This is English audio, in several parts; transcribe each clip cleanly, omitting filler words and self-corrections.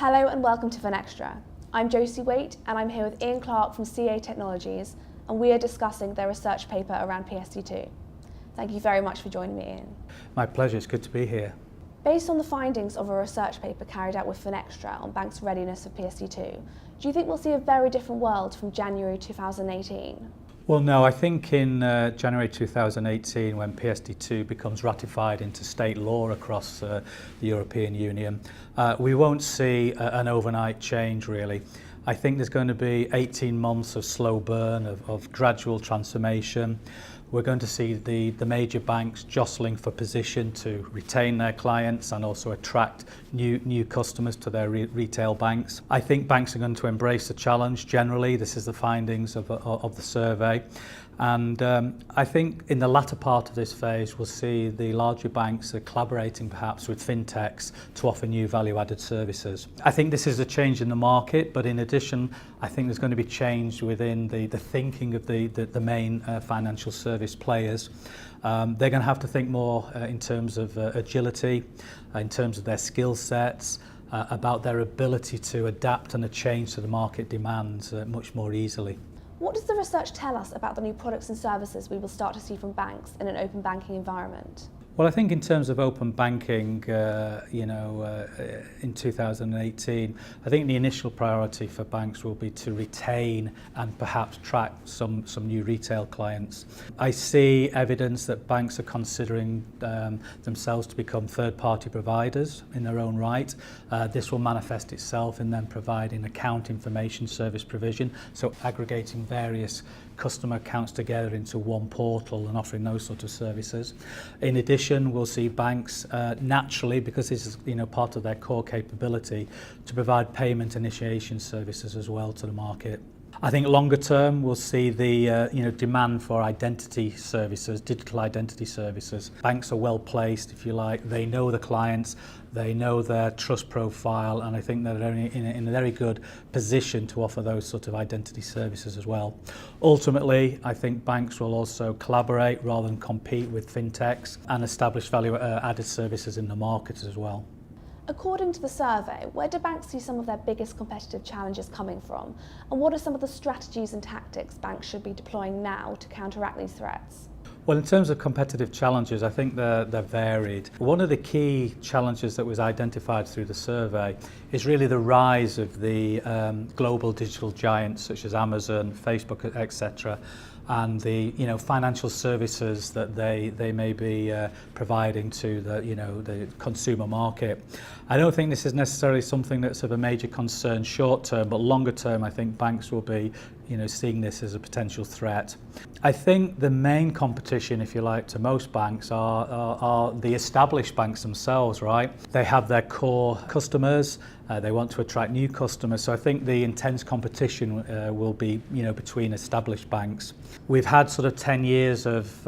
Hello and welcome to Finextra. I'm Josie Waite and I'm here with Ian Clark from CA Technologies, and we are discussing their research paper around PSD2. Thank you very much for joining me, Ian. My pleasure, it's good to be here. Based on the findings of a research paper carried out with Finextra on banks' readiness for PSD2, do you think we'll see a very different world from January 2018? Well, no, I think in January 2018, when PSD2 becomes ratified into state law across the European Union, we won't see an overnight change, really. I think there's going to be 18 months of slow burn, of gradual transformation. We're going to see the major banks jostling for position to retain their clients and also attract new customers to their retail banks. I think banks are going to embrace the challenge generally. This is the findings of the survey. And I think in the latter part of this phase, we'll see the larger banks collaborating perhaps with fintechs to offer new value-added services. I think this is a change in the market, but in addition, I think there's going to be change within the thinking of the main financial service players. They're going to have to think more in terms of agility, in terms of their skill sets, about their ability to adapt and change to the market demands much more easily. What does the research tell us about the new products and services we will start to see from banks in an open banking environment? Well, I think in terms of open banking, in 2018, I think the initial priority for banks will be to retain and perhaps attract some new retail clients. I see evidence that banks are considering themselves to become third-party providers in their own right. This will manifest itself in them providing account information service provision, so aggregating various customer accounts together into one portal and offering those sort of services. In addition, we'll see banks naturally, because this is part of their core capability, to provide payment initiation services as well to the market. I think longer term we'll see the demand for identity services, digital identity services. Banks are well placed, if you like. They know the clients, they know their trust profile, and I think they're in a very good position to offer those sort of identity services as well. Ultimately, I think banks will also collaborate rather than compete with fintechs and establish value-added services in the market as well. According to the survey, where do banks see some of their biggest competitive challenges coming from? And what are some of the strategies and tactics banks should be deploying now to counteract these threats? Well, in terms of competitive challenges, I think they're varied. One of the key challenges that was identified through the survey is really the rise of the global digital giants such as Amazon, Facebook, etc., and the financial services that they may be providing to the consumer market. I don't think this is necessarily something that's of a major concern short term, but longer term I think banks will be seeing this as a potential threat. I think the main competition, if you like, to most banks are the established banks themselves, right? They have their core customers, they want to attract new customers, so I think the intense competition will be between established banks. We've had sort of 10 years of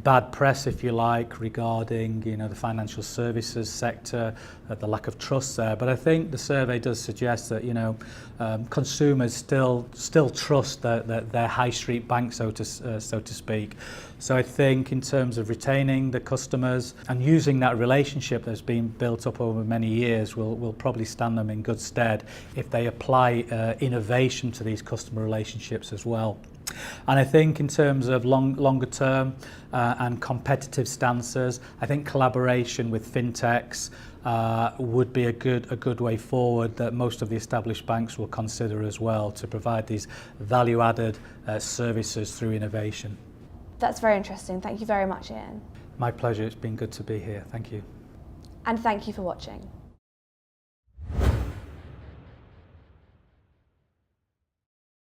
bad press, if you like, regarding the financial services sector, the lack of trust there, but I think the survey does suggest that consumers still trust their high street bank, so to speak. So I think in terms of retaining the customers and using that relationship that's been built up over many years will probably stand them in good stead if they apply innovation to these customer relationships as well. And I think in terms of longer term and competitive stances, I think collaboration with fintechs would be a good way forward that most of the established banks will consider as well, to provide these value-added services through innovation. That's very interesting. Thank you very much, Ian. My pleasure. It's been good to be here. Thank you. And thank you for watching.